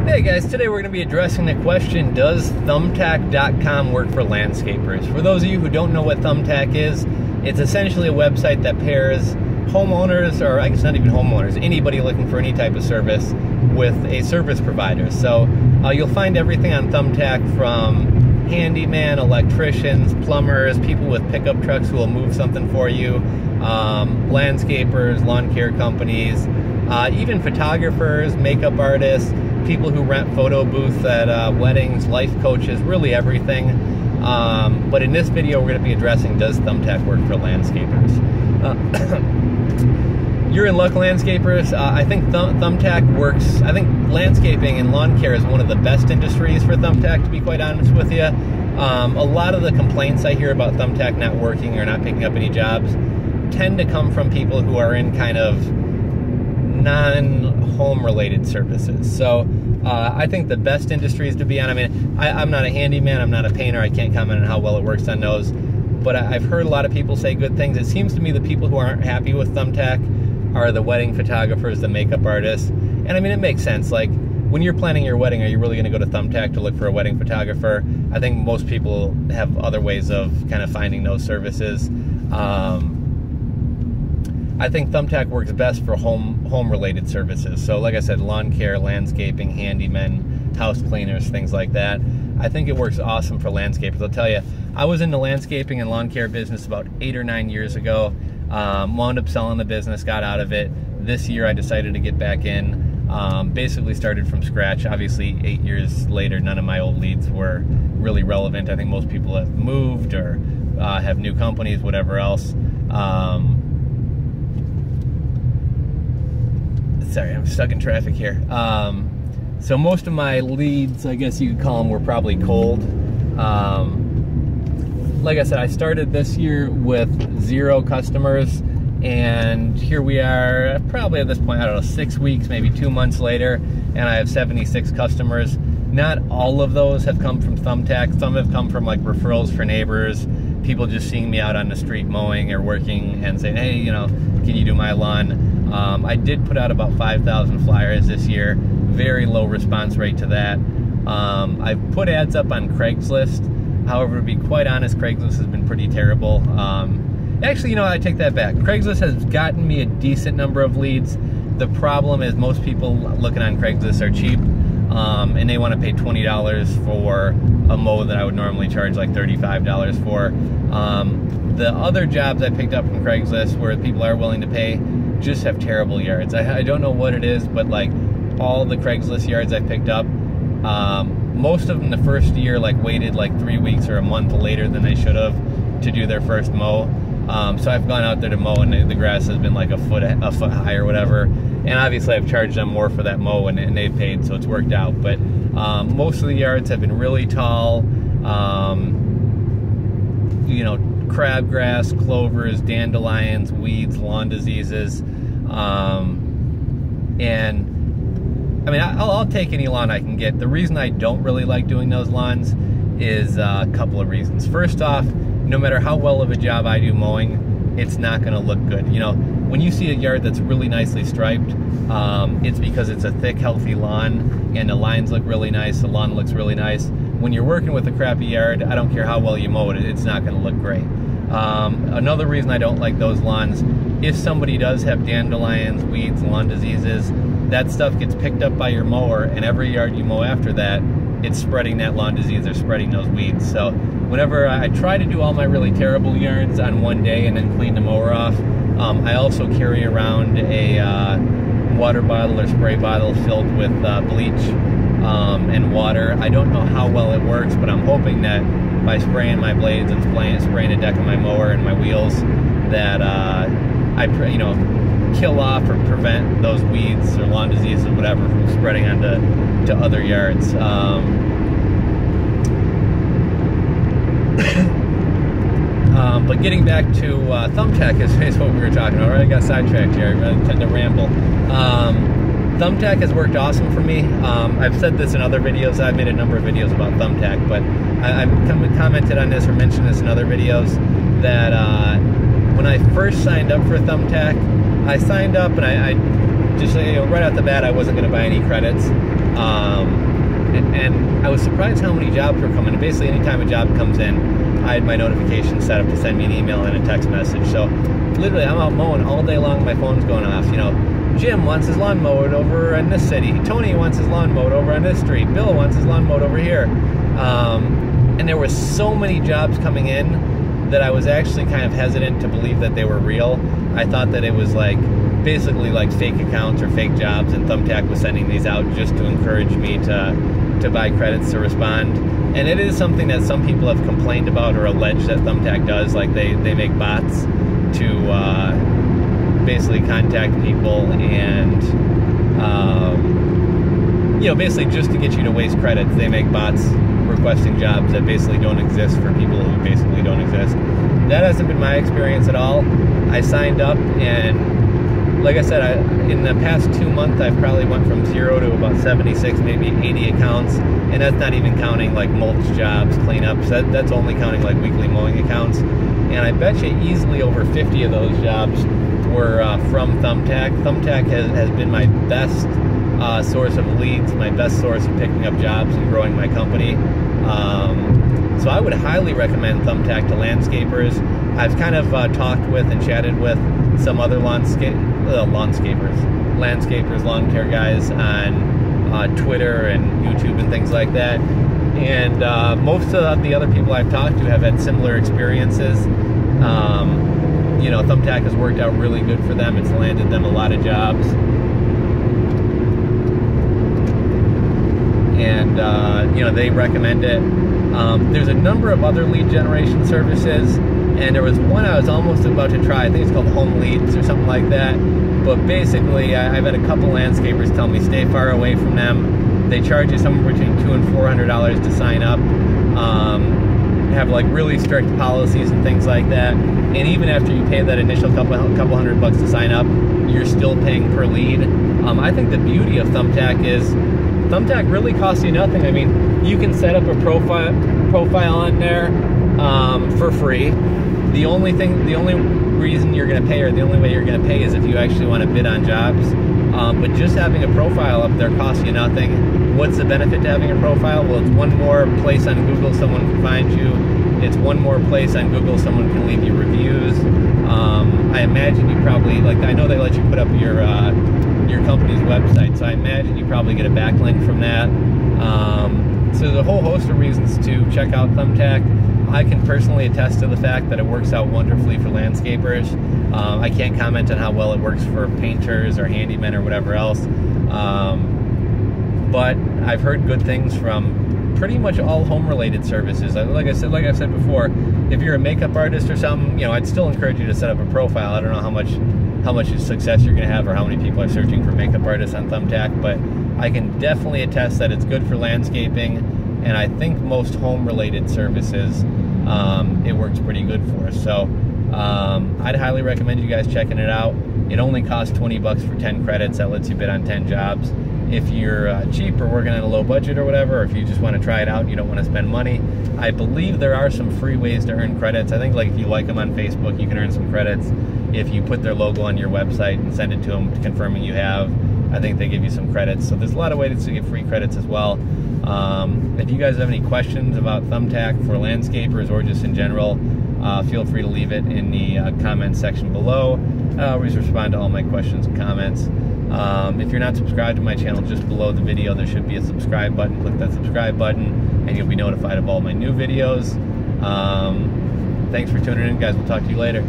Hey guys, today we're going to be addressing the question, does Thumbtack.com work for landscapers? For those of you who don't know what Thumbtack is, it's essentially a website that pairs homeowners, or I guess not even homeowners, anybody looking for any type of service with a service provider. So you'll find everything on Thumbtack from handyman, electricians, plumbers, people with pickup trucks who will move something for you, landscapers, lawn care companies, even photographers, makeup artists, people who rent photo booths at weddings, life coaches, really everything. But in this video, we're going to be addressing, does Thumbtack work for landscapers? You're in luck, landscapers. I think Thumbtack works. I think landscaping and lawn care is one of the best industries for Thumbtack, to be quite honest with you. A lot of the complaints I hear about Thumbtack not working or not picking up any jobs tend to come from people who are in kind of non-home related services. So I think the best industries to be on, I mean, I'm not a handyman, I'm not a painter, I can't comment on how well it works on those, but I've heard a lot of people say good things. It seems to me the people who aren't happy with Thumbtack are the wedding photographers, the makeup artists, and I mean, it makes sense. Like, when you're planning your wedding, are you really going to go to Thumbtack to look for a wedding photographer? I think most people have other ways of kind of finding those services. I think Thumbtack works best for home-related services. So like I said, lawn care, landscaping, handymen, house cleaners, things like that. I think it works awesome for landscapers. I'll tell you, I was in the landscaping and lawn care business about 8 or 9 years ago. Wound up selling the business, got out of it. This year I decided to get back in. Basically started from scratch. Obviously 8 years later, none of my old leads were really relevant. I think most people have moved or have new companies, whatever else. Sorry, I'm stuck in traffic here. So most of my leads, I guess you could call them, were probably cold. Like I said, I started this year with 0 customers, and here we are, probably at this point, I don't know, 6 weeks, maybe 2 months later, and I have 76 customers. Not all of those have come from Thumbtack. Some have come from like referrals for neighbors, people just seeing me out on the street mowing or working and saying, hey, you know, can you do my lawn? I did put out about 5,000 flyers this year. Very low response rate to that. I've put ads up on Craigslist. However, to be quite honest, Craigslist has been pretty terrible. Actually, you know, I take that back. Craigslist has gotten me a decent number of leads. The problem is most people looking on Craigslist are cheap, and they want to pay $20 for a mow that I would normally charge like $35 for. The other jobs I picked up from Craigslist where people are willing to pay just have terrible yards. I don't know what it is, but like all the Craigslist yards I picked up, most of them the first year like waited like 3 weeks or a month later than they should have to do their first mow. So I've gone out there to mow and the grass has been like a foot high or whatever, and obviously I've charged them more for that mow and they've paid, so it's worked out. But most of the yards have been really tall, you know, crabgrass, clovers, dandelions, weeds, lawn diseases, and I mean, I'll take any lawn I can get. The reason I don't really like doing those lawns is a couple of reasons. First off, no matter how well of a job I do mowing, it's not going to look good. You know, when you see a yard that's really nicely striped, it's because it's a thick, healthy lawn, and the lines look really nice, the lawn looks really nice. When you're working with a crappy yard, I don't care how well you mow it, it's not going to look great. Another reason I don't like those lawns, if somebody does have dandelions, weeds, lawn diseases, that stuff gets picked up by your mower, and every yard you mow after that, it's spreading that lawn disease or spreading those weeds. So whenever I try to do all my really terrible yards on one day and then clean the mower off, I also carry around a water bottle or spray bottle filled with bleach and water. I don't know how well it works, but I'm hoping that by spraying my blades and spraying the deck of my mower and my wheels, that I kill off or prevent those weeds or lawn diseases or whatever from spreading onto other yards. But getting back to Thumbtack is what we were talking about, right? I got sidetracked here. I tend to ramble. Thumbtack has worked awesome for me. I've said this in other videos. I've made a number of videos about Thumbtack, but I've commented on this or mentioned this in other videos that when I first signed up for Thumbtack, I signed up and I just, right out the bat, I wasn't going to buy any credits. And I was surprised how many jobs were coming. Basically, anytime a job comes in, I had my notifications set up to send me an email and a text message. So literally, I'm out mowing all day long, my phone's going off. You know, Jim wants his lawn mowed over in this city. Tony wants his lawn mowed over on this street. Bill wants his lawn mowed over here. And there were so many jobs coming in that I was actually kind of hesitant to believe that they were real. I thought that it was like basically like fake accounts or fake jobs, and Thumbtack was sending these out just to encourage me to buy credits to respond. And it is something that some people have complained about or alleged that Thumbtack does. Like they make bots to basically contact people and you know, basically just to get you to waste credits. They make bots requesting jobs that basically don't exist for people who basically don't exist. That hasn't been my experience at all. I signed up, and like I said, in the past 2 months, I've probably went from 0 to about 76, maybe 80 accounts, and that's not even counting like mulch jobs, cleanups. That's only counting like weekly mowing accounts. And I bet you easily over 50 of those jobs were from Thumbtack. Thumbtack has been my best source of leads, my best source of picking up jobs and growing my company. So I would highly recommend Thumbtack to landscapers. I've kind of talked with and chatted with some other landscapers, lawn care guys on Twitter and YouTube and things like that. And most of the other people I've talked to have had similar experiences. You know, Thumbtack has worked out really good for them. It's landed them a lot of jobs. And you know, they recommend it. There's a number of other lead generation services, and there was one I was almost about to try. I think it's called Home Leads or something like that. But basically, I've had a couple landscapers tell me stay far away from them. They charge you somewhere between $200 and $400 to sign up. Have like really strict policies and things like that. And even after you pay that initial couple $100 to sign up, you're still paying per lead. I think the beauty of Thumbtack is Thumbtack really costs you nothing. I mean, you can set up a profile on there for free. The only reason you're going to pay, or the only way you're going to pay, is if you actually want to bid on jobs. But just having a profile up there costs you nothing. What's the benefit to having a profile? Well, it's one more place on Google someone can find you. It's one more place on Google someone can leave you reviews. I imagine you probably, like, I know they let you put up your company's website, so I imagine you probably get a backlink from that. So there's a whole host of reasons to check out Thumbtack. I can personally attest to the fact that it works out wonderfully for landscapers. I can't comment on how well it works for painters or handymen or whatever else. But I've heard good things from pretty much all home-related services. Like I said before, if you're a makeup artist or something, you know, I'd still encourage you to set up a profile. I don't know how much success you're going to have or how many people are searching for makeup artists on Thumbtack, but I can definitely attest that it's good for landscaping, and I think most home-related services, it works pretty good for. So I'd highly recommend you guys checking it out. It only costs $20 for 10 credits. That lets you bid on 10 jobs. If you're cheap or working on a low budget or whatever, or if you just want to try it out and you don't want to spend money, I believe there are some free ways to earn credits. I think, like, if you like them on Facebook, you can earn some credits. If you put their logo on your website and send it to them confirming you have, I think they give you some credits. So there's a lot of ways to get free credits as well. If you guys have any questions about Thumbtack for landscapers or just in general, feel free to leave it in the comments section below. I always respond to all my questions and comments. If you're not subscribed to my channel, just below the video there should be a subscribe button. Click that subscribe button and you'll be notified of all my new videos. Thanks for tuning in, guys. We'll talk to you later.